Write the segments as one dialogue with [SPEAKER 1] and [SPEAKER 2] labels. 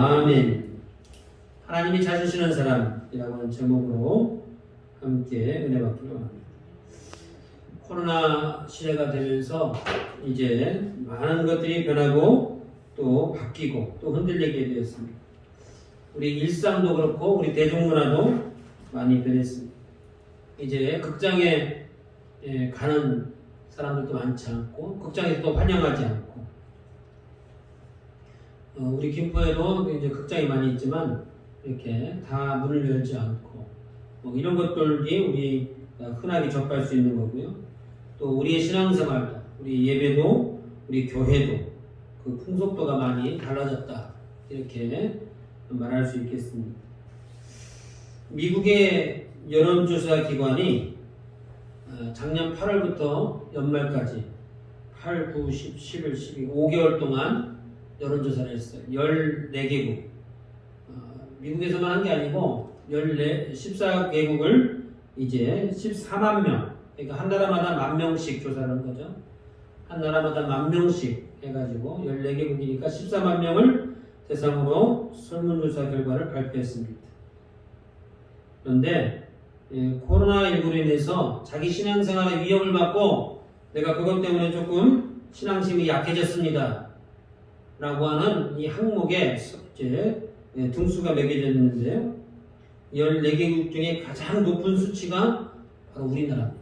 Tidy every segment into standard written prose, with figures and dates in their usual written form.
[SPEAKER 1] 아멘. 하나님이 찾으시는 사람이라고 하는 제목으로 함께 은혜 받기로 합니다. 코로나 시대가 되면서 이제 많은 것들이 변하고 또 바뀌고 또 흔들리게 되었습니다. 우리 일상도 그렇고 우리 대중문화도 많이 변했습니다. 이제 극장에 가는 사람들도 많지 않고 극장에서 또 환영하지 않고 우리 김포에도 이제 극장이 많이 있지만 이렇게 다 문을 열지 않고 이런 것들이 우리 흔하게 접할 수 있는 거고요. 또 우리의 신앙생활도, 우리 예배도, 우리 교회도 그 풍속도가 많이 달라졌다 이렇게 말할 수 있겠습니다. 미국의 여론조사 기관이 작년 8월부터 연말까지 8, 9, 10, 11, 12, 5개월 동안 여론조사를 했어요. 14개국. 미국에서만 한 게 아니고 14개국을 이제 14만 명, 그러니까 한 나라마다 10,000명씩 조사를 한 거죠. 한 나라마다 10,000명씩 해가지고 14개국이니까 14만 명을 대상으로 설문조사 결과를 발표했습니다. 그런데 코로나19로 인해서 자기 신앙생활에 위협을 받고 내가 그것 때문에 조금 신앙심이 약해졌습니다 라고 하는 이 항목에 이제 등수가 매겨졌는데요. 14개국 중에 가장 높은 수치가 바로 우리나라입니다.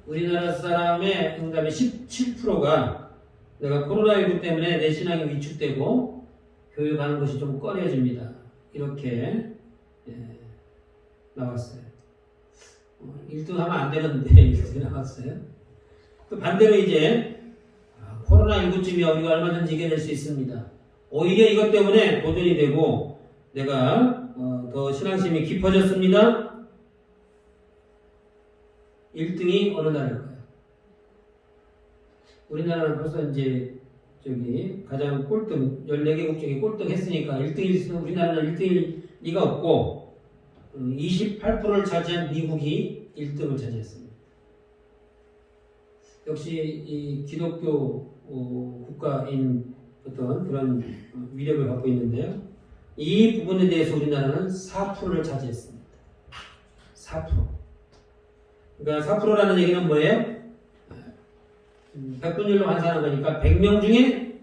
[SPEAKER 1] 우리나라 사람의 응답의 17%가 내가 코로나19 때문에 내 신앙이 위축되고 교회 가는 것이 좀 꺼려집니다. 이렇게 나왔어요. 1등 하면 안 되는데 1등이 나왔어요. 또 반대로 이제 코로나19쯤이야 우리가 얼마든지 이겨낼 수 있습니다. 오히려 이것 때문에 도전이 되고 내가 더 신앙심이 깊어졌습니다. 1등이 어느 나라일까요? 우리나라는 벌써 이제 가장 꼴등 14개국 중에 꼴등 했으니까 1등일 우리나라는 1등일 리가 없고 28%를 차지한 미국이 1등을 차지했습니다. 역시 이 기독교 국가인 어떤 그런 위력을 갖고 있는데요. 이 부분에 대해서 우리나라는 4%를 차지했습니다. 4%. 그러니까 4%라는 얘기는 뭐예요? 100분율로 환산한 거니까 100명 중에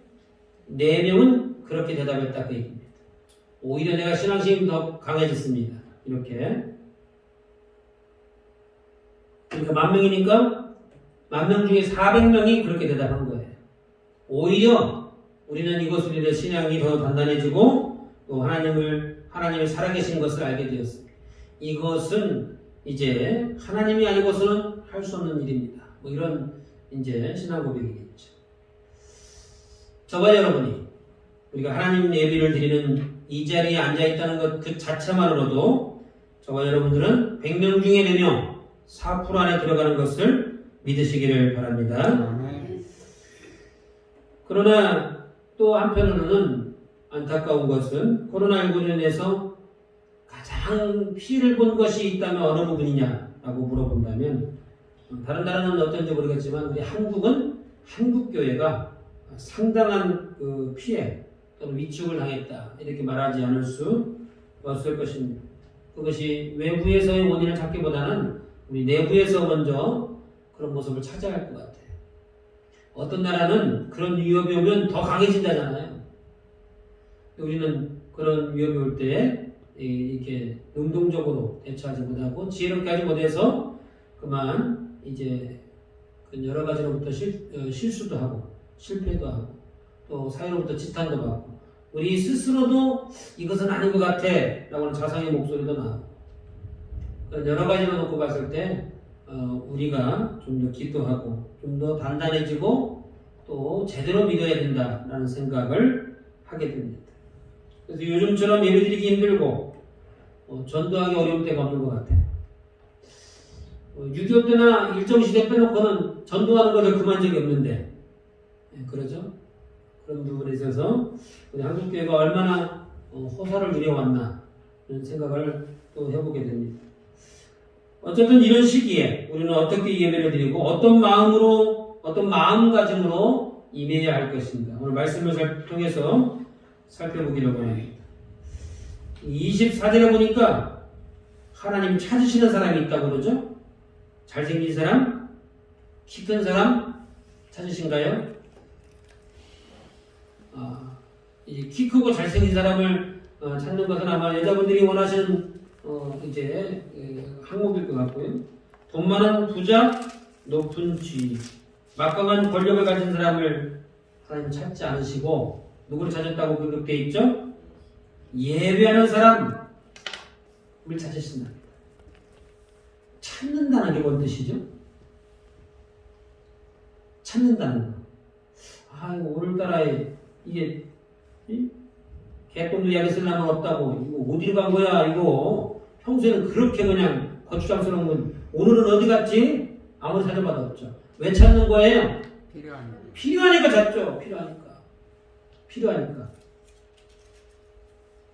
[SPEAKER 1] 4명은 그렇게 대답했다 그 얘기입니다. 오히려 내가 신앙심이 더 강해졌습니다. 이렇게. 그러니까 10,000명이니까 10,000명 중에 400명이 그렇게 대답한 거예요. 오히려 우리는 이것으로 인해 신앙이 더 단단해지고 또 하나님을 살아계신 것을 알게 되었습니다. 이것은 이제 하나님이 아니고서는 할 수 없는 일입니다. 이런 이제 신앙 고백이겠죠. 저와 여러분이 우리가 하나님 예배를 드리는 이 자리에 앉아 있다는 것 그 자체만으로도 저와 여러분들은 100명 중에 4명, 4% 안에 들어가는 것을 믿으시기를 바랍니다. 그러나 또 한편으로는 안타까운 것은 코로나19로 인해서 가장 피해를 본 것이 있다면 어느 부분이냐라고 물어본다면 다른 나라는 어떤지 모르겠지만 우리 한국은 한국교회가 상당한 그 피해 또는 위축을 당했다 이렇게 말하지 않을 수 없을 것입니다. 그것이 외부에서의 원인을 찾기보다는 우리 내부에서 먼저 그런 모습을 찾아야 할 것 같아요. 어떤 나라는 그런 위협이 오면 더 강해진다잖아요. 우리는 그런 위협이 올 때 이렇게 능동적으로 대처하지 못하고 지혜롭게 하지 못해서 그만 이제 여러 가지로부터 실수도 하고 실패도 하고 또 사회로부터 지탄도 받고 우리 스스로도 이것은 아닌 것 같아 라고 하는 자상의 목소리도 나오고 여러 가지로 놓고 봤을 때 우리가 좀 더 기도하고 좀 더 단단해지고 또 제대로 믿어야 된다라는 생각을 하게 됩니다. 그래서 요즘처럼 예배드리기 힘들고 전도하기 어려울 때가 없는 것 같아요. 6.25 때나 일정시대 빼놓고는 전도하는 것을 그만 적이 없는데 그러죠? 그런 부분에 있어서 우리 한국교회가 얼마나 호사를 누려왔나 이런 생각을 또 해보게 됩니다. 어쨌든 이런 시기에 우리는 어떻게 예배를 드리고 어떤 마음가짐으로 임해야 할 것인가 오늘 말씀을 통해서 살펴보기로 합니다. 24절에 보니까 하나님 찾으시는 사람이 있다고 그러죠? 잘생긴 사람, 키 큰 사람 찾으신가요? 이제 키 크고 잘생긴 사람을 찾는 것은 아마 여자분들이 원하시는 이제 항목일 것 같고요. 돈 많은 부자, 높은 지위, 막강한 권력을 가진 사람을 하나님 찾지 않으시고 누구를 찾았다고 그렇게 있죠? 예배하는 사람을 찾으신다. 찾는다는 게 뭔 뜻이죠? 찾는다는 거. 오늘따라 이게 개콘도 이야기 쓰려면 없다고 이거 어디로 간 거야 이거 평소에는 그렇게 그냥 거추장스러운 건 오늘은 어디 갔지? 아무리 찾아봐도 없죠. 왜 찾는 거예요? 필요하니까 찾죠. 필요하니까.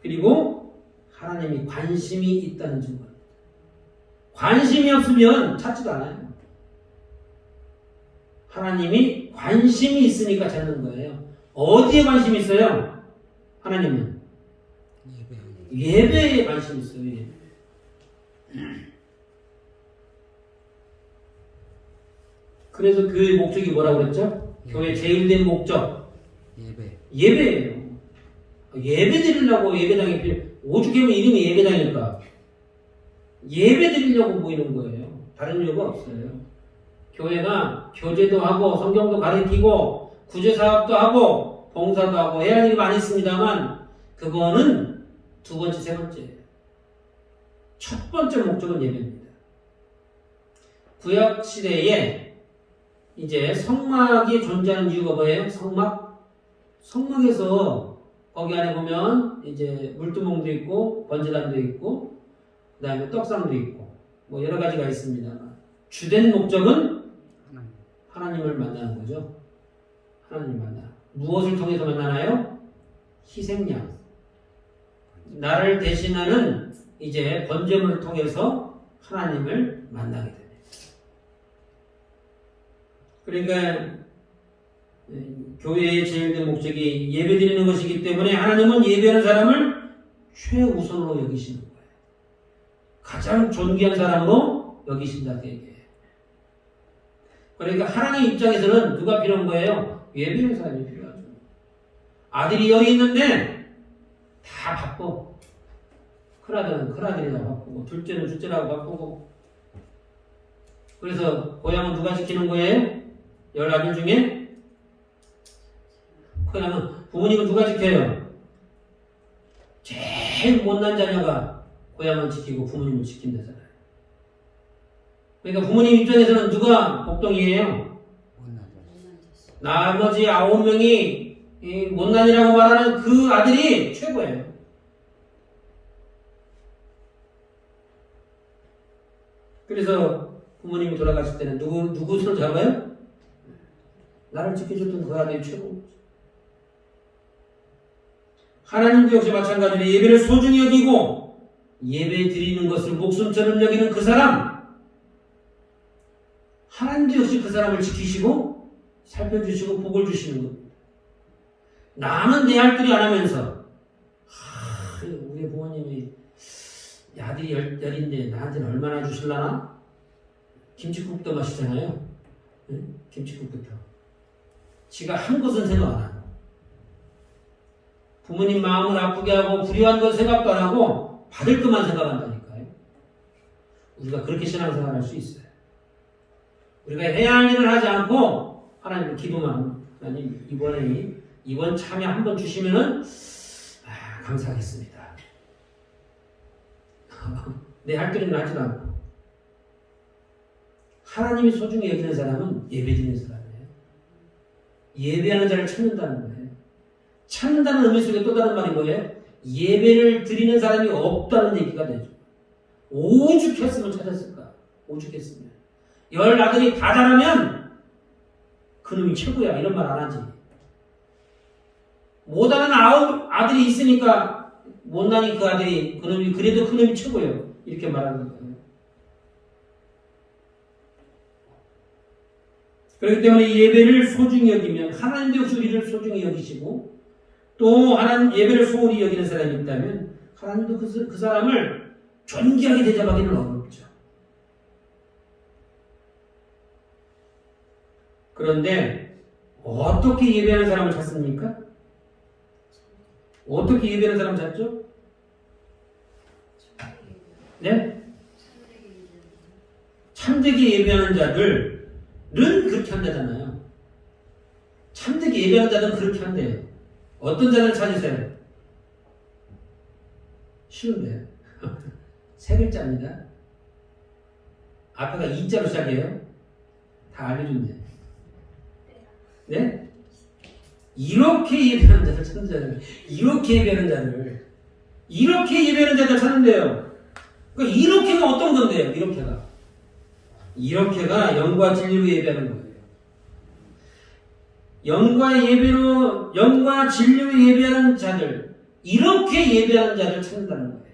[SPEAKER 1] 그리고 하나님이 관심이 있다는 증거. 관심이 없으면 찾지도 않아요. 하나님이 관심이 있으니까 찾는 거예요. 어디에 관심이 있어요? 하나님은 예배에 관심이 있어요. 예배. 그래서 그 목적이 뭐라고 그랬죠? 교회 제일 된 목적 예배예요. 예배 드리려고 예배당이 오죽하면 이름이 예배당이니까 예배 드리려고 모이는 거예요. 다른 이유가 없어요. 교회가 교제도 하고 성경도 가르치고 구제사업도 하고 봉사도 하고 해야 할 일이 많이 있습니다만 그거는 두 번째, 세 번째예요. 첫 번째 목적은 예배입니다. 구약 시대에 이제 성막이 존재하는 이유가 뭐예요? 성막에서 거기 안에 보면 이제 물두멍도 있고 번제단도 있고 그 다음에 떡상도 있고 뭐 여러 가지가 있습니다만 주된 목적은 하나님을 만나는 거죠. 하나님 만나. 무엇을 통해서 만나나요? 희생양. 나를 대신하는 이제 번제물을 통해서 하나님을 만나게 됩니다. 그러니까 교회의 제일 된 목적이 예배드리는 것이기 때문에 하나님은 예배하는 사람을 최우선으로 여기시는 거예요. 가장 존귀한 사람으로 여기신다. 그러니까 하나님 입장에서는 누가 필요한 거예요? 예배하는 사람이 필요하죠. 아들이 여기 있는데 다 바빠. 큰아들은 큰아들이라고 바쁘고 둘째는 둘째라고 바쁘고 그래서 고향은 누가 지키는 거예요? 10아들 중에? 고향은 부모님은 누가 지켜요? 제일 못난 자녀가 고향을 지키고 부모님을 지킨다잖아요. 그러니까 부모님 입장에서는 누가 복덩이에요? 나머지 9명이 못난이라고 말하는 그 아들이 최고예요. 그래서 부모님이 돌아가실 때는 누구 손을 잡아요? 나를 지켜줬던 그 아들이 최고. 하나님도 역시 마찬가지로 예배를 소중히 여기고 예배 드리는 것을 목숨처럼 여기는 그 사람, 하나님도 역시 그 사람을 지키시고 살펴주시고 복을 주시는 겁니다. 나는 내 할 길이 안 하면서 우리 부모님이 아들이 열인데 나한테는 얼마나 주실라나? 김치국도 마시잖아요. 네? 김치국부터. 지가 한 것은 생각 안 하고 부모님 마음을 아프게 하고 불의한 것 생각도 안 하고 받을 것만 생각한다니까요. 우리가 그렇게 신앙생활 할 수 있어요. 우리가 해야 할 일을 하지 않고 하나님을 기도만 하나님 이번 참여 한번 주시면은 감사하겠습니다. 내 할 길은 하지 않고 하나님이 소중히 여기는 사람은 예배드리는 사람이에요. 예배하는 자를 찾는다는 거예요. 찾는다는 의미 속에 또 다른 말이 뭐예요? 예배를 드리는 사람이 없다는 얘기가 되죠. 오죽했으면 찾았을까? 오죽했으면. 10아들이 다 잘하면 그놈이 최고야 이런 말 안 하지. 못하는 9아들이 있으니까 못난이 그 아들이 그놈이 그래도 그놈이 최고예요 이렇게 말하는 거예요. 그렇기 때문에 예배를 소중히 여기면 하나님도 역시 우리를 소중히 여기시고 또 하나님 예배를 소홀히 여기는 사람이 있다면 하나님도 그 사람을 존귀하게 대접하기는 어렵죠. 그런데 어떻게 예배하는 사람을 찾습니까? 어떻게 예배하는 사람 찾죠? 네? 참되게 예배하는 자들은 그렇게 한다잖아요. 참되게 예배하는 자들은 그렇게 한대요. 어떤 자를 찾으세요? 쉬운데요. 세 글자입니다. 앞에가 이자로 시작해요. 다 알려준대요. 네? 이렇게 예배하는 자를 찾는 자들, 이렇게 예배하는 자들, 이렇게 예배하는 자들 찾는데요. 그러니까 이렇게가 어떤 건데요? 이렇게가 영과 진리로 예배하는 거예요. 영과 진리로 예배하는 자들, 이렇게 예배하는 자를 찾는다는 거예요.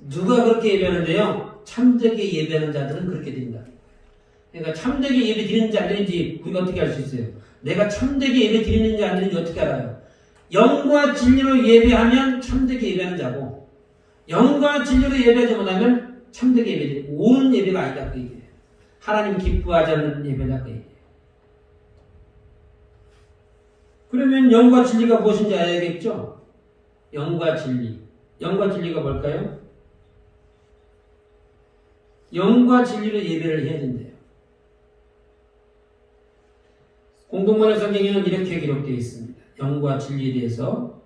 [SPEAKER 1] 누가 그렇게 예배하는데요? 참되게 예배하는 자들은 그렇게 된다. 그러니까 참되게 예배 드리는지 안 드리는지 우리가 어떻게 알 수 있어요? 내가 참되게 예배 드리는지 안 드리는지 어떻게 알아요? 영과 진리로 예배하면 참되게 예배하는 자고, 영과 진리로 예배하지 못하면 참되게 예배드리고 옳은 예배가 아니다 그 얘기예요. 하나님 기뻐하지 않는 예배다 그 얘기예요. 그러면 영과 진리가 무엇인지 알아야겠죠? 영과 진리가 뭘까요? 영과 진리로 예배를 해야 된대요. 공동번역 성경에는 이렇게 기록되어 있습니다. 영과 진리에 대해서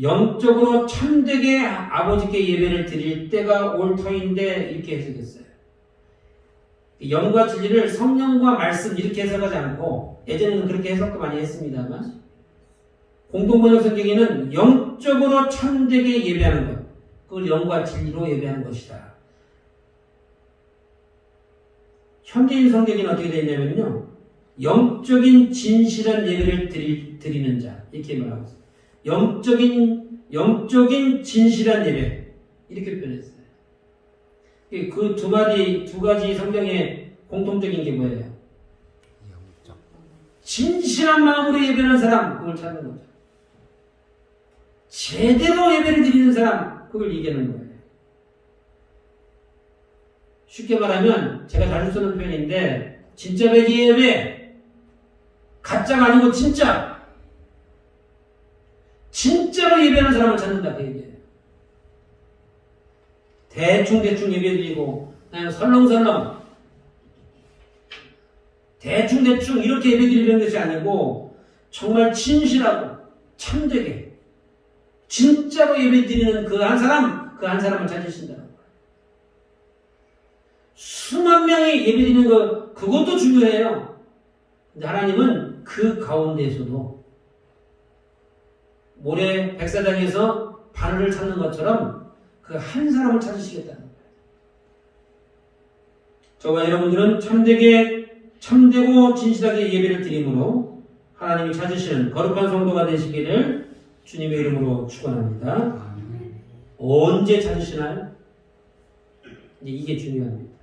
[SPEAKER 1] 영적으로 참되게 아버지께 예배를 드릴 때가 올 터인데 이렇게 해석했어요. 영과 진리를 성령과 말씀 이렇게 해석하지 않고, 예전에는 그렇게 해석도 많이 했습니다만, 공동번역 성경에는 영적으로 참되게 예배하는 것, 그걸 영과 진리로 예배하는 것이다. 현대인 성경에는 어떻게 되어 있냐면요, 영적인 진실한 예배를 드리는 자, 이렇게 말하고 있습니다. 영적인 진실한 예배, 이렇게 표현했어요. 그 두 가지 성경의 공통적인 게 뭐예요? 진실한 마음으로 예배하는 사람, 그걸 찾는 거죠. 제대로 예배를 드리는 사람, 그걸 얘기하는 거예요. 쉽게 말하면 제가 자주 쓰는 표현인데, 진짜 배기 예배, 가짜가 아니고 진짜로 예배하는 사람을 찾는다 그 얘기예요. 대충 예배드리고 그냥 설렁설렁 대충 이렇게 예배드리는 것이 아니고 정말 진실하고 참되게 진짜로 예배드리는 그 한 사람을 찾으신다는 거예요. 수만 명이 예배드리는 것, 그것도 중요해요. 근데 하나님은 그 가운데에서도 모래 백사장에서 바늘을 찾는 것처럼 그 한 사람을 찾으시겠다는 거예요. 저와 여러분들은 참되고 진실하게 예배를 드림으로 하나님이 찾으시는 거룩한 성도가 되시기를 주님의 이름으로 축원합니다. 언제 찾으시나요? 이게 중요합니다.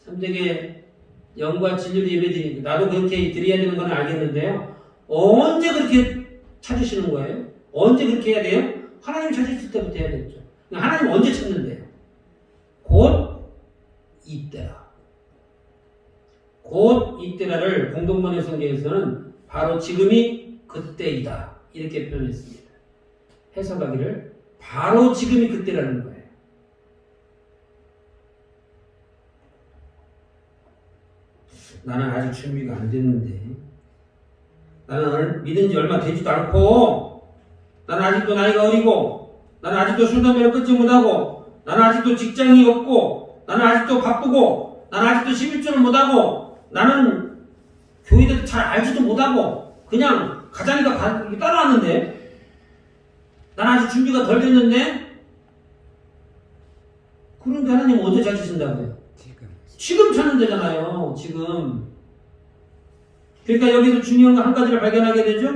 [SPEAKER 1] 참되게 영과 진리로 예배드리는, 나도 그렇게 드려야 되는 건 알겠는데요, 언제 그렇게 찾으시는 거예요? 언제 그렇게 해야 돼요? 하나님 찾으실 때부터 해야겠죠. 하나님 언제 찾는데요? 곧 이때라. 곧 이때라를 공동번역 성경에서는 바로 지금이 그때이다, 이렇게 표현했습니다. 해석하기를 바로 지금이 그때라는 거예요. 나는 아직 준비가 안 됐는데, 나는 믿은 지 얼마 되지도 않고, 나는 아직도 나이가 어리고, 나는 아직도 술, 담배를 끊지 못하고, 나는 아직도 직장이 없고, 나는 아직도 바쁘고, 나는 아직도 11조를 못하고, 나는 교회에 대해서 잘 알지도 못하고, 그냥 가자니까 따라왔는데, 나는 아직 준비가 덜 됐는데, 그런데 하나님 언제 찾으신다고요? 지금 찾는 데잖아요. 지금. 그러니까 여기서 중요한 거 한 가지를 발견하게 되죠.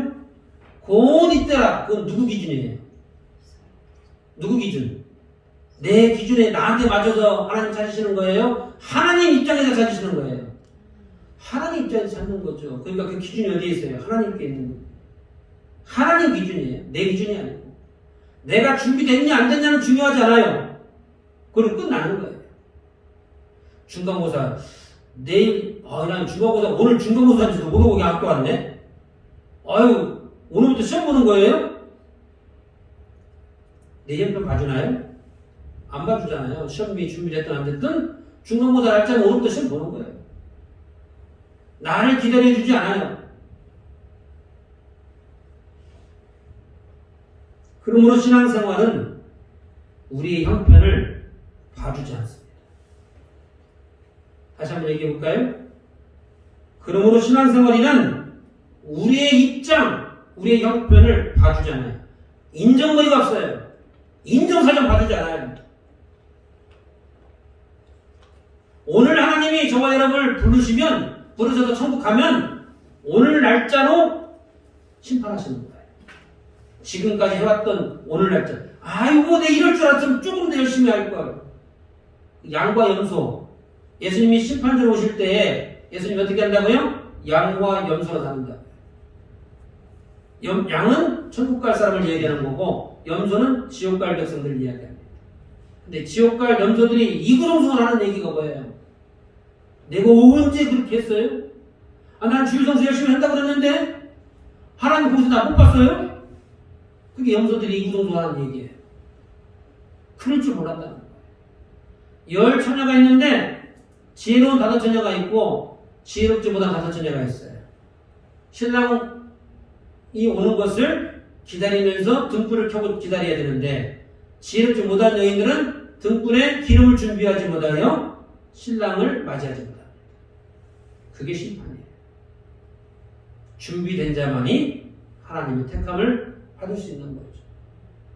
[SPEAKER 1] 곧 이때라. 그건 누구 기준이에요? 누구 기준? 내 기준에 나한테 맞춰서 하나님 찾으시는 거예요? 하나님 입장에서 찾으시는 거예요? 하나님 입장에서 찾는 거죠. 그러니까 그 기준이 어디에 있어요? 하나님께 있는 거예요. 하나님 기준이에요. 내 기준이 아니고. 내가 준비됐냐 안 됐냐는 중요하지 않아요. 그리고 끝나는 거예요. 중간고사 내일 난 중간고사 오늘 중간고사인지도 모르고 그냥 학교 왔네. 아유 오늘부터 시험 보는 거예요? 내년편 봐주나요? 안 봐주잖아요. 시험이 준비됐든 안 됐든 중간고사 날짜는 오늘부터 시험 보는 거예요. 나를 기다려주지 않아요. 그러므로 신앙생활은 우리의 형편을 봐주지 않습니다. 다시 한번 얘기해 볼까요? 그러므로 신앙생활이란 우리의 입장, 우리의 형편을 봐주지 않아요. 인정머리가 없어요. 인정사정 봐주지 않아요. 오늘 하나님이 저와 여러분을 부르셔서 천국 가면 오늘 날짜로 심판하시는 거예요. 지금까지 해왔던 오늘 날짜. 아이고, 내 이럴 줄 알았으면 조금 더 열심히 할 걸. 양과 염소. 예수님이 심판자로 오실 때에 예수님이 어떻게 한다고요? 양과 염소로 다른다. 양은 천국 갈 사람을 이야기하는 거고, 염소는 지옥 갈 백성들을 이야기합니다. 근데 지옥 갈 염소들이 이구동성을 하는 얘기가 뭐예요? 내가 언제 그렇게 했어요? 난 주일성수 열심히 한다고 그랬는데 하나님 거기서 나 못 봤어요? 그게 염소들이 이구동성 하는 얘기예요. 그럴 줄 몰랐다는 거예요. 10 처녀가 있는데 지혜로운 5 처녀가 있고 지혜롭지 못한 5 처녀가 있어요. 신랑이 오는 것을 기다리면서 등불을 켜고 기다려야 되는데 지혜롭지 못한 여인들은 등불에 기름을 준비하지 못하여 신랑을 맞이하지 못합니다. 그게 심판이에요. 준비된 자만이 하나님의 택함을 받을 수 있는 거죠.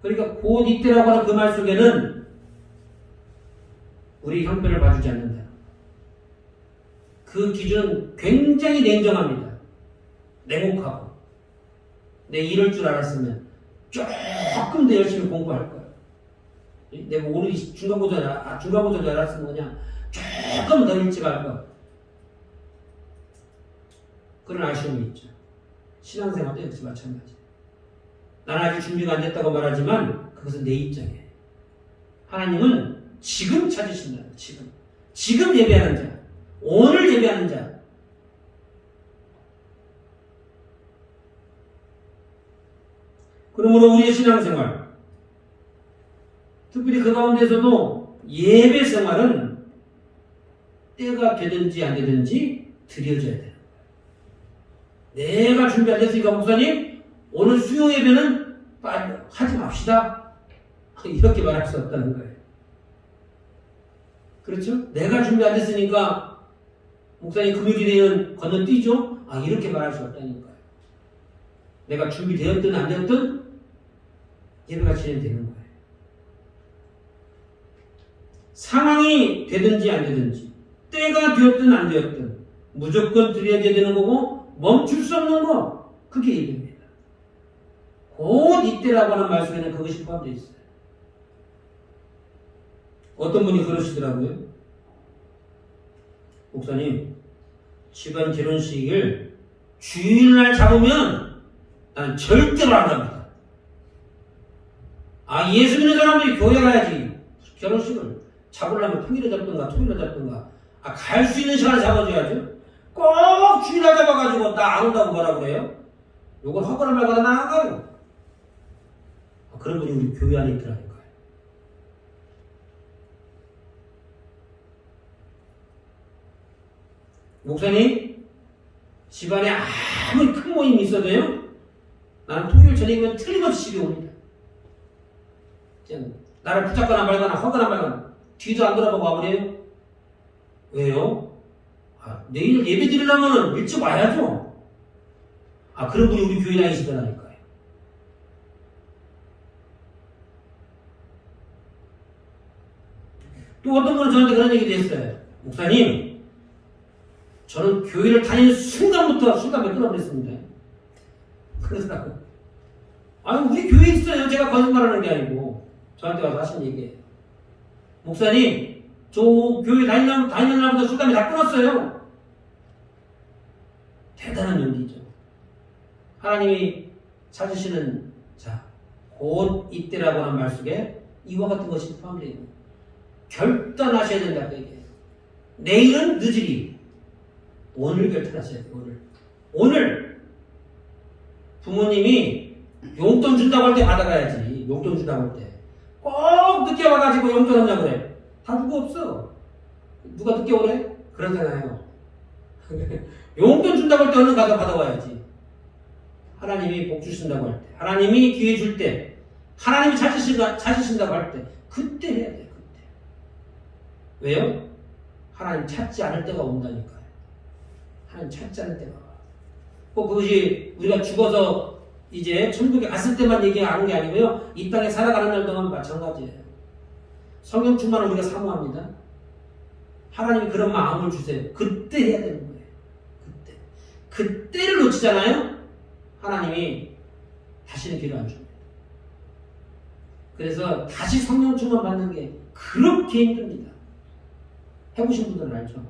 [SPEAKER 1] 그러니까 곧 이때라고 하는 그 말 속에는 우리 형편을 봐주지 않는다. 그 기준은 굉장히 냉정합니다. 냉혹하고. 내 이럴 줄 알았으면 조금 더 열심히 공부할 거야. 내가 오늘 중간고사인 줄 알았으면 그냥 조금 더 일찍 할 거야. 그런 아쉬움이 있죠. 신앙생활도 역시 마찬가지. 나는 아직 준비가 안 됐다고 말하지만 그것은 내 입장이에요. 하나님은 지금 찾으신다. 지금 예배하는 자, 오늘 예배하는 자. 그러므로 우리의 신앙생활, 특별히 그 가운데서도 예배 생활은 때가 되든지 안 되든지 드려져야 돼요. 내가 준비 안 됐으니까 목사님 오늘 수요 예배는 빨리 하지 맙시다. 이렇게 말할 수 없다는 거예요. 그렇죠? 내가 준비 안 됐으니까 목사님 금요일이 되면 건너뛰죠? 이렇게 말할 수 없다는 거예요. 내가 준비되었든 안 되었든 예배가 진행되는 거예요. 상황이 되든지 안 되든지 때가 되었든 안 되었든 무조건 드려야 되는 거고 멈출 수 없는 거 그게 예배입니다. 곧 이때라고 하는 말씀에는 그것이 포함되어 있어요. 어떤 분이 그러시더라고요. 목사님, 집안 결혼식을 주일날 잡으면 나는 절대로 안 갑니다. 예수 믿는 사람들이 교회 가야지. 결혼식을 잡으려면 평일에 잡든가 토요일에 잡든가 갈 수 있는 시간에 잡아줘야죠. 꼭 주일날 잡아가지고 나 안 온다고 뭐라 그래요? 요걸 허가를 말거나 나 안 가요. 그런 분이 우리 교회 안에 있더라니까요. 목사님, 집안에 아무리 큰 모임이 있어도요, 나는 토요일 저녁이면 틀림없이 집에 옵니다. 나를 붙잡거나 말거나 허거나 말거나 뒤도 안 돌아보고 와버려요. 왜요? 내일 예배 드리려면 일찍 와야죠. 그런 분이 우리 교회 다니시더라니까요. 또 어떤 분은 저한테 그런 얘기도 했어요. 목사님, 저는 교회를 다니는 순간부터 술담배 끊어버렸습니다. 그러더라고요. 우리 교회에 있어요. 제가 거짓말하는 게 아니고 저한테 와서 하신 얘기예요. 목사님, 저 교회 다니는 날부터 술담배 다 끊었어요. 대단한 용기죠. 하나님이 찾으시는 자, 곧 이때라고 하는 말 속에 이와 같은 것이 포함되어 있는 결단하셔야 된다고 얘기해요. 내일은 늦으리. 오늘 결단하셔야 돼요. 오늘 부모님이 용돈 준다고 할 때 받아가야지. 용돈 준다고 할 때 꼭 늦게 와가지고 용돈 없냐고 그래. 다 누구 없어. 누가 늦게 오래? 그러잖아요. 용돈 준다고 할 때 얼른 가서 받아와야지. 하나님이 복 주신다고 할 때, 하나님이 기회 줄 때, 하나님이 찾으신다고 할 때, 그때 해야 돼요. 그때. 왜요? 하나님 찾지 않을 때가 온다니까요. 하나님 찾지 않을 때가 와. 꼭 그것이 우리가 죽어서 이제 천국에 갔을 때만 얘기하는 게 아니고요. 이 땅에 살아가는 날 동안 마찬가지예요. 성령 충만을 우리가 사모합니다. 하나님이 그런 마음을 주세요. 그때 해야 되는 거예요. 그때. 그때를 놓치잖아요. 하나님이 다시는 기회 안 줍니다. 그래서 다시 성령 충만 받는 게 그렇게 힘듭니다. 해보신 분들은 알죠?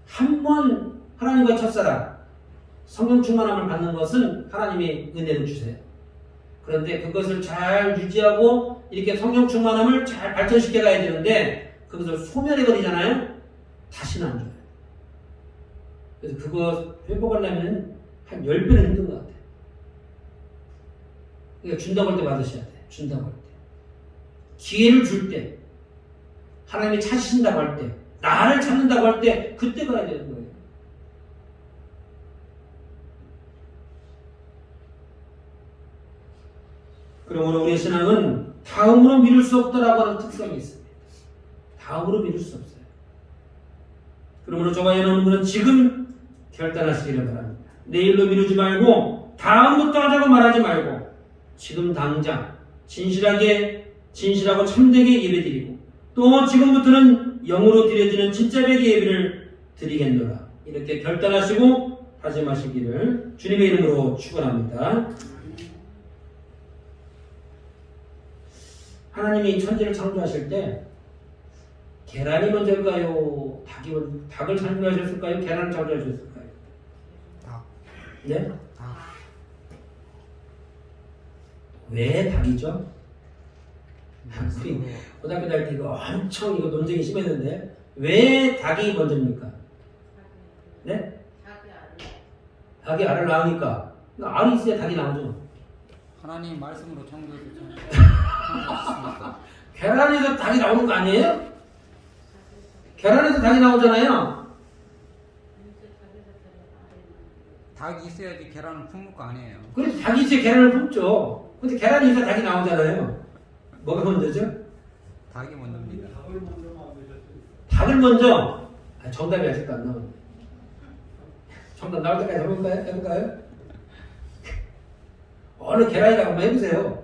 [SPEAKER 1] 한 번 하나님과 첫사랑 성령 충만함을 받는 것은 하나님의 은혜를 주세요. 그런데 그것을 잘 유지하고 이렇게 성령 충만함을 잘 발전시켜 가야 되는데 그것을 소멸해 버리잖아요. 다시는 안 줘요. 그래서 그거 회복하려면 한 10배는 힘든 것 같아요. 그러니까 준다고 할 때 받으셔야 돼요. 준다고 할 때. 기회를 줄 때, 하나님이 찾으신다고 할 때, 나를 찾는다고 할 때, 그때 가야 되는 거예요. 그러므로 우리의 신앙은 다음으로 미룰 수 없다라고 하는 특성이 있습니다. 다음으로 미룰 수 없어요. 그러므로 저와 여러분은 지금 결단하시기를 바랍니다. 내일로 미루지 말고 다음부터 하자고 말하지 말고 지금 당장 진실하고 참되게 예배드리고 또 지금부터는 영으로 드려지는 진짜 배기 예배를 드리겠노라. 이렇게 결단하시고 다짐하시기를 주님의 이름으로 축원합니다. 하나님이 천지를 창조하실 때 계란이 먼저일까요? 닭을 창조하셨을까요? 계란을 창조하셨을까요?
[SPEAKER 2] 닭.
[SPEAKER 1] 네?
[SPEAKER 2] 닭.
[SPEAKER 1] 왜 닭이죠? 우리 고등학교 다닐 때 이거 엄청 논쟁이 심했는데 왜 닭이 먼저입니까? 네? 닭이 알을 낳으니까 알이 있어야 닭이 나오죠.
[SPEAKER 2] 하나님 말씀으로 창조했습니다.
[SPEAKER 1] 계란에서 닭이 나오는 거 아니에요? 계란에서 닭이 나오잖아요.
[SPEAKER 2] 닭이 있어야지 계란을 품을 거 아니에요.
[SPEAKER 1] 그래서 닭이 이제 계란을 품죠. 근데 계란이 있어야 닭이 나오잖아요. 뭐가 먼저죠?
[SPEAKER 2] 닭이 먼저입니다.
[SPEAKER 1] 닭을 먼저. 정답이 아직도 안 나오네. 정답 나올 때까지 해볼까요? 어느 계란이라고 한번 해보세요.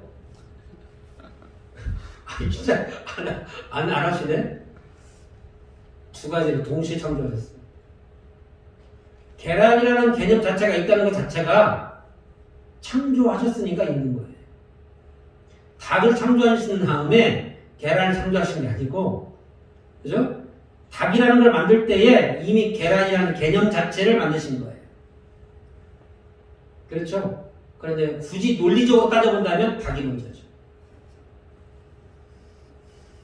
[SPEAKER 1] 진짜 안 하시네? 두 가지를 동시에 창조하셨어요. 계란이라는 개념 자체가 있다는 것 자체가 창조하셨으니까 있는 거예요. 닭을 창조하신 다음에 계란을 창조하신 게 아니고, 그죠? 닭이라는 걸 만들 때에 이미 계란이라는 개념 자체를 만드신 거예요. 그렇죠? 그런데 굳이 논리적으로 따져본다면 닭이 먼저죠.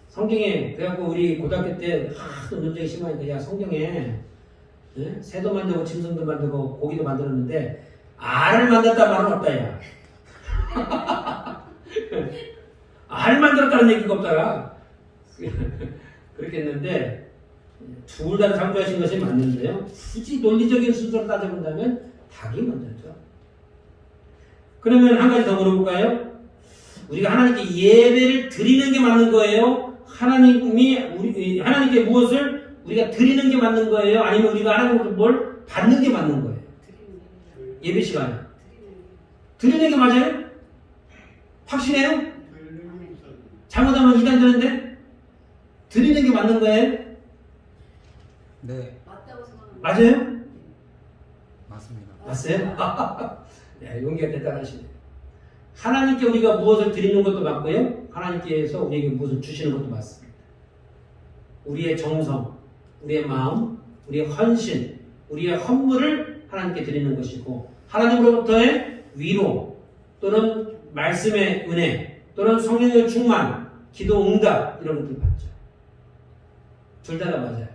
[SPEAKER 1] 성경에, 그래갖고 우리 고등학교 때 논쟁이 심하니까, 야, 성경에 새도 만들고 짐승도 만들고 고기도 만들었는데 알을 만들었다 말은 없다, 야. 알 만들었다는 얘기가 없잖아. 그렇게 했는데 둘 다 창조하신 것이 맞는데요. 굳이 논리적인 순서로 따져본다면 닭이 먼저죠. 그러면 한 가지 더 물어볼까요? 우리가 하나님께 예배를 드리는 게 맞는 거예요? 하나님께 무엇을 우리가 드리는 게 맞는 거예요? 아니면 우리가 하나님으로부터 뭘 받는 게 맞는 거예요? 예배 시간에 드리는 게 맞아요? 확신해요? 잘못하면 이단 되는데 드리는 게 맞는 거예요?
[SPEAKER 2] 네.
[SPEAKER 3] 맞다고 생각합니다.
[SPEAKER 1] 맞아요?
[SPEAKER 2] 맞습니다.
[SPEAKER 1] 맞어요? 네, 용기가 대단하시네요. 하나님께 우리가 무엇을 드리는 것도 맞고요. 하나님께서 우리에게 무엇을 주시는 것도 맞습니다. 우리의 정성, 우리의 마음, 우리의 헌신, 우리의 헌물을 하나님께 드리는 것이고 하나님으로부터의 위로, 또는 말씀의 은혜 또는 성령의 충만, 기도 응답 이런 것들 받죠. 둘 다가 맞아요.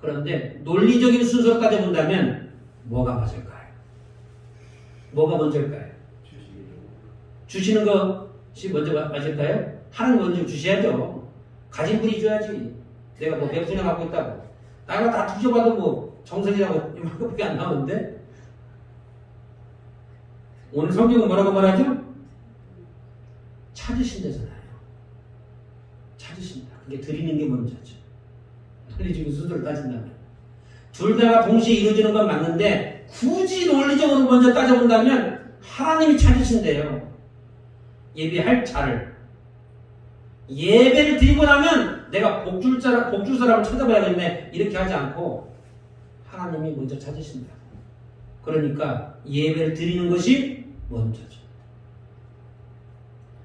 [SPEAKER 1] 그런데 논리적인 순서로 따져본다면 뭐가 맞을까요? 뭐가 먼저일까요? 주시는 것이 먼저 맞을까요? 하나님 먼저 주셔야죠. 가진 분이 줘야지. 내가 뭐 몇 분야 갖고 있다고. 나가 다 뒤져봐도 뭐 정석이라고 이만큼밖에 안 나오는데 오늘 성경은 뭐라고 말하죠? 찾으신다잖아요. 찾으신다. 그게 드리는 게 먼저죠. 논리적인 순서를 따진다면 둘 다가 동시에 이루어지는 건 맞는데 굳이 논리적으로 먼저 따져본다면 하나님이 찾으신대요. 예배할 자를. 예배를 드리고 나면 내가 복줄 사람을 찾아봐야겠네 이렇게 하지 않고 하나님이 먼저 찾으신다. 그러니까 예배를 드리는 것이 먼저죠.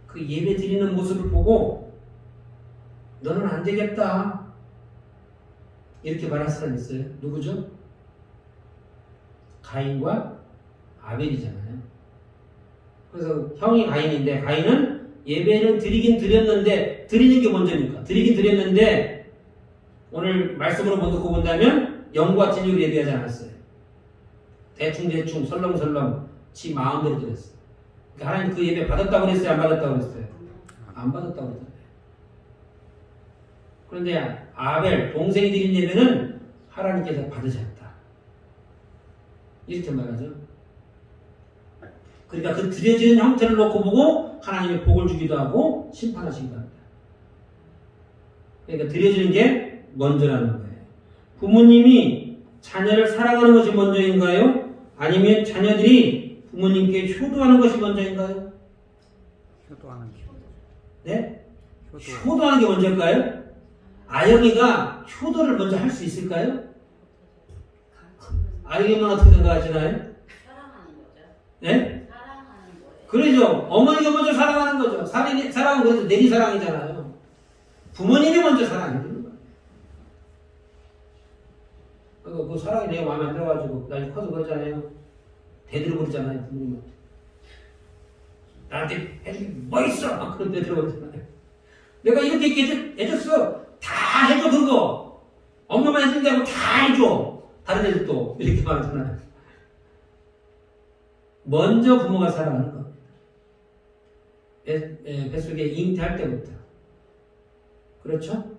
[SPEAKER 1] 그 예배 드리는 모습을 보고 너는 안 되겠다 이렇게 말할 사람 있어요. 누구죠? 가인과 아벨이잖아요. 그래서 형이 가인인데 가인은 예배를 드리긴 드렸는데 드리는 게 먼저니까 드리긴 드렸는데 오늘 말씀으로 듣고 본다면 영과 진리로 예배하지 않았어요. 대충 설렁설렁 지 마음대로 드렸어요. 그러니까 하나님 그 예배 받았다고 그랬어요? 안 받았다고 그랬어요? 안 받았다고 그랬잖아요. 그런데 아벨 동생이 드린 예배는 하나님께서 받으셨다 이렇게 말하죠. 그러니까 그 드려지는 형태를 놓고 보고 하나님의 복을 주기도 하고 심판하시기도 합니다. 그러니까 드려지는 게 먼저라는 거예요. 부모님이 자녀를 사랑하는 것이 먼저인가요? 아니면 자녀들이 부모님께 효도하는 것이 먼저인가요?
[SPEAKER 2] 효도하는 게.
[SPEAKER 1] 네? 효도하는 게 먼저일까요? 아영이가 효도를 먼저 할 수 있을까요? 아영이만 어떻게 생각하시나요?
[SPEAKER 3] 사랑하는 거죠.
[SPEAKER 1] 네?
[SPEAKER 3] 사랑하는 거예요.
[SPEAKER 1] 그러죠. 어머니가 먼저 사랑하는 거죠. 사랑은 그래도 내리 사랑이잖아요. 부모님이 먼저 사랑해주는 거예요. 그 사랑이 내가 마음에 안 들어가지고 나중에 커서 그러잖아요. 대들어버리잖아요. 부모님한테. 나한테 해줄 게 뭐 있어? 막 그런 대들어버리잖아요. 내가 이렇게 해줬어. 다 해줘 그거. 엄마만 해준다고 다 해줘. 다른 애들도 이렇게 말하잖아요. 먼저 부모가 사랑하는 겁니다. 뱃속에 잉태할 때부터. 그렇죠?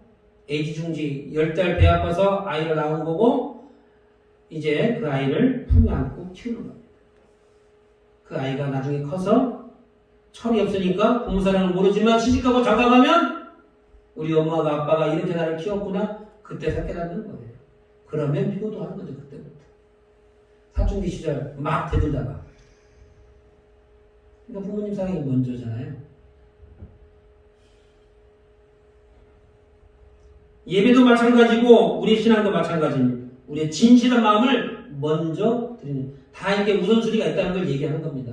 [SPEAKER 1] 애지중지 10달 배 아파서 아이를 낳은 거고 이제 그 아이를 품에 안고 키우는 겁니다. 그 아이가 나중에 커서 철이 없으니까 부모 사랑을 모르지만 시집가고 장가가면 우리 엄마가 아빠가 이렇게 나를 키웠구나 그때 깨닫는 거예요. 그러면 효도하는 거죠. 그때부터. 사춘기 시절 막 대들다가 그러니까 부모님 사랑이 먼저잖아요. 예배도 마찬가지고 우리 신앙도 마찬가지입니다. 우리의 진실한 마음을 먼저 드리는 다 이렇게 우선순위가 있다는 걸 얘기하는 겁니다.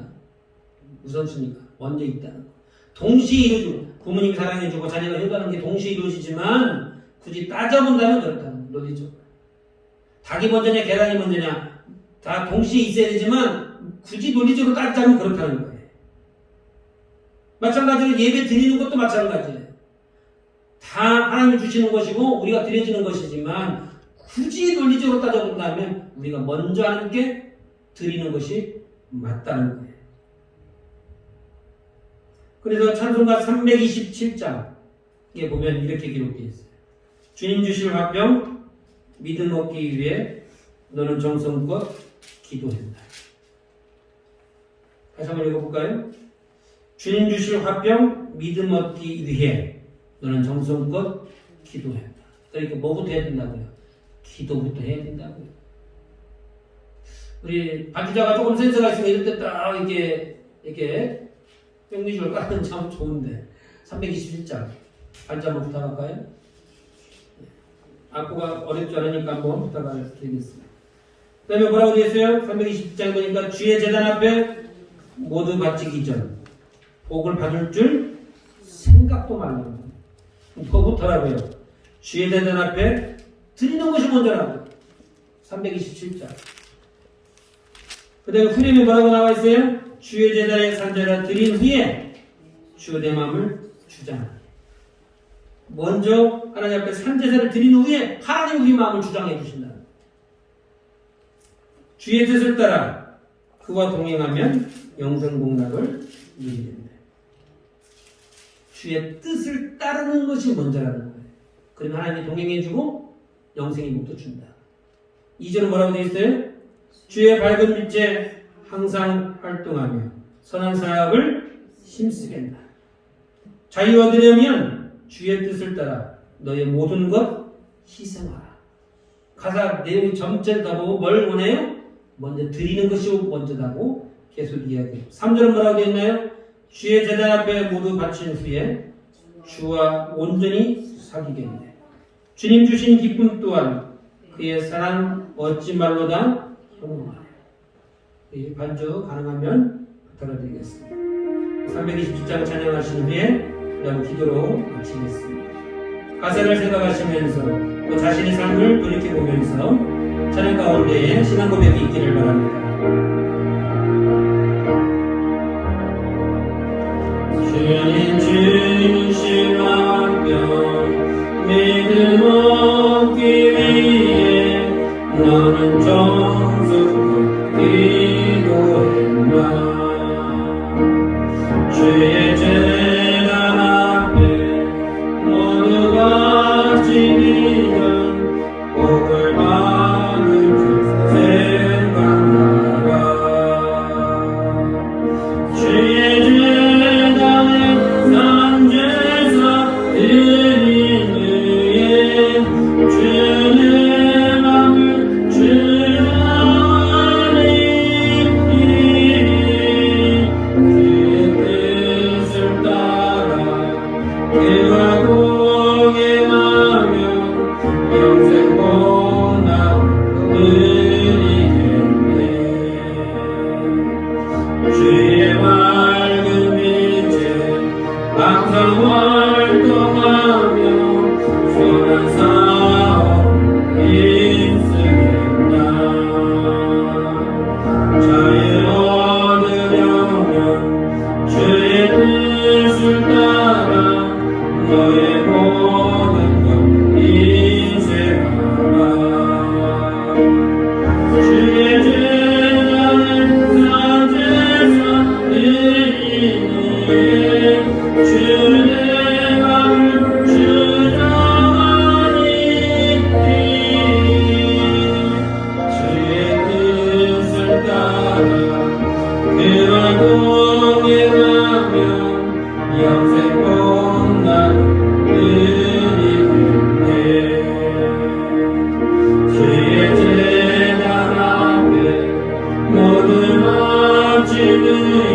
[SPEAKER 1] 우선순위가 먼저 있다는 거. 동시에 이루어지고 부모님이 사랑해주고 자녀가 효도하는 게 동시에 이루어지지만 굳이 따져본다면 그렇다는 거죠. 논리적으로. 닭이 먼저냐 계란이 먼저냐 다 동시에 있어야 되지만 굳이 논리적으로 따지자면 그렇다는 거예요. 마찬가지로 예배 드리는 것도 마찬가지예요. 다 하나님이 주시는 것이고 우리가 드려지는 것이지만 굳이 논리적으로 따져본다면 우리가 먼저 하는 게 드리는 것이 맞다는 거예요. 그래서 찬송가 327장에 보면 이렇게 기록되어 있어요. 주님 주실 화평 믿음 얻기 위해 너는 정성껏 기도한다. 다시 한번 읽어볼까요? 주님 주실 화평 믿음 얻기 위해 너는 정성껏 기도한다. 그러니까 뭐부터 해야 된다고요? 기도부터 해야 된다고요. 우리 반주자가 조금 센스가 있으면 이럴 때 딱 이렇게 뺑미줄 깔면 참 좋은데 321장 반주 한번 부탁할까요? 악보가 어렵지 않으니까 한번 부탁을 드리겠습니다. 그 다음에 뭐라고 되어 있어요? 320장에 보니까 주의 제단 앞에 모두 바치기 전 복을 받을 줄 생각도 말라고. 뭐부터라고요? 주의 제단 앞에 드리는 것이 먼저라고. 327장. 그 다음에 후렴이 뭐라고 나와 있어요? 주의 제단에 산제를 드린 후에 주의 마음을 주장하니. 먼저 하나님 앞에 산제사를 드린 후에 하나님 우리 마음을 주장해 주신다. 주의 뜻을 따라 그와 동행하면 영생복락을 누리게 된다. 주의 뜻을 따르는 것이 먼저라는 거예요. 그러면 하나님이 동행해주고 영생의 복도 준다. 2절은 뭐라고 되어 있어요? 주의 밝은 빛에 항상 활동하며 선한 사역을 힘쓰게 한다. 자유 얻으려면 주의 뜻을 따라 너의 모든 것 희생하라. 가사 내용이 점잖다고 뭘 원해요? 먼저 드리는 것이 먼저다고 계속 이야기해요. 3절은 뭐라고 되어 있나요? 주의 제단 앞에 모두 바친 후에 주와 온전히 사귀겠네. 주님 주신 기쁨 또한 그의 사랑 어찌 말로다 형용하라. 이 반주 가능하면 부탁드리겠습니다. 327장 찬양하신 후에 그다음 기도로 마치겠습니다. 가사를 생각하시면서 또 자신의 삶을 돌이켜보면서 찬양 가운데에 신앙 고백이 있기를 바랍니다. 주님 주신 화평 믿음 얻기 위해 너는 정숙히 기도했나. 주의 제단 앞에 모두가 지니던 복을 받을 줄 생각나라. 주의 제단에 산제사 드린 후에 주의 맘을 주장하니 주의 뜻을 따라 그와 동행하며 영생 복락을 누리겠네. 주의 밝은 빛에 항상 활동하며 선한 사업 힘쓰겠다. 자유 얻으려면 주의 뜻을 따라 너의 모든 것 인생하라. 주의 제단에 산제사 드린 후에 주의 마음을 주장하니 주의 뜻을 따라 그와 동행하며 영생 복락을 누리겠네. 주의 제단 앞에 모든 바친 후에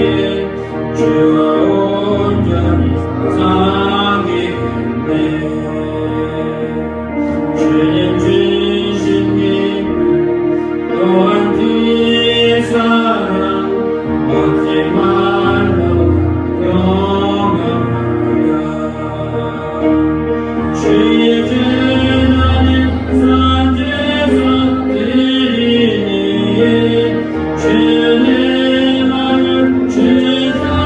[SPEAKER 1] 주와 온전히 사귀겠네. 주님 주신 기쁨 또한 그의 사랑 어찌 말로 영원하랴. 주의 제단에 산제사 드린 후에 주의 마음을 주장하니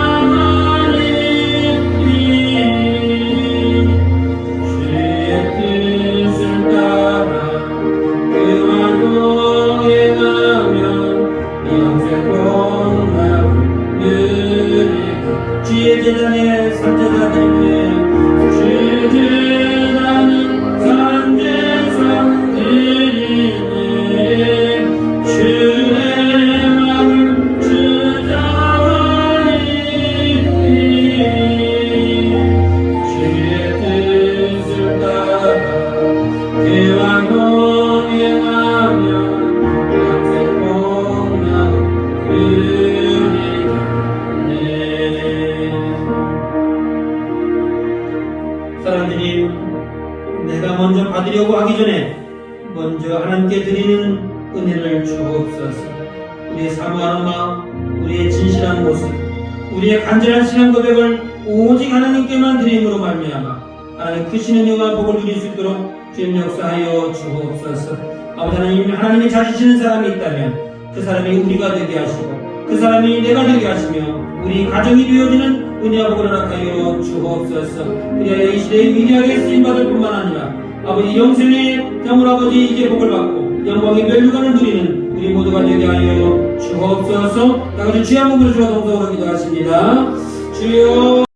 [SPEAKER 1] 주의 뜻을 따라 그와 동행하며 영생 복락을 누리고. 주의 제단에 산제사 드린 후에 주의 제단에 산제사 드린 후에 주의 마음을 주장하니 주의 뜻을 따라 그와 동행하며 영생 복락을 누리겠네. 사랑하는 주님, 내가 먼저 받으려고 하기 전에 먼저 하나님께 드리는 은혜를 주옵소서. 우리의 사모하는 마음, 우리의 진실한 모습, 우리의 간절한 신앙 고백을 오직 하나님께만 드림으로 말미암아 하나님 크시는 영화 복을 누릴 수 있도록 주님 역사하여 주옵소서. 아버지 하나님, 하나님이 찾으시는 사람이 있다면 그 사람이 우리가 되게 하시고 그 사람이 내가 되게 하시며 우리 가정이 되어지는 은혜와 복을 허락하여 주옵소서. 그리하여 이 시대에 위대하게 쓰임받을 뿐만 아니라 아버지 영생의 장물 아버지 이제 복을 받고 영광의 멸류관을 누리는 우리 모두가 되게 하여 주옵소서. 다 같이 주의 한번 부르시고 동성으로 기도하십니다. 주여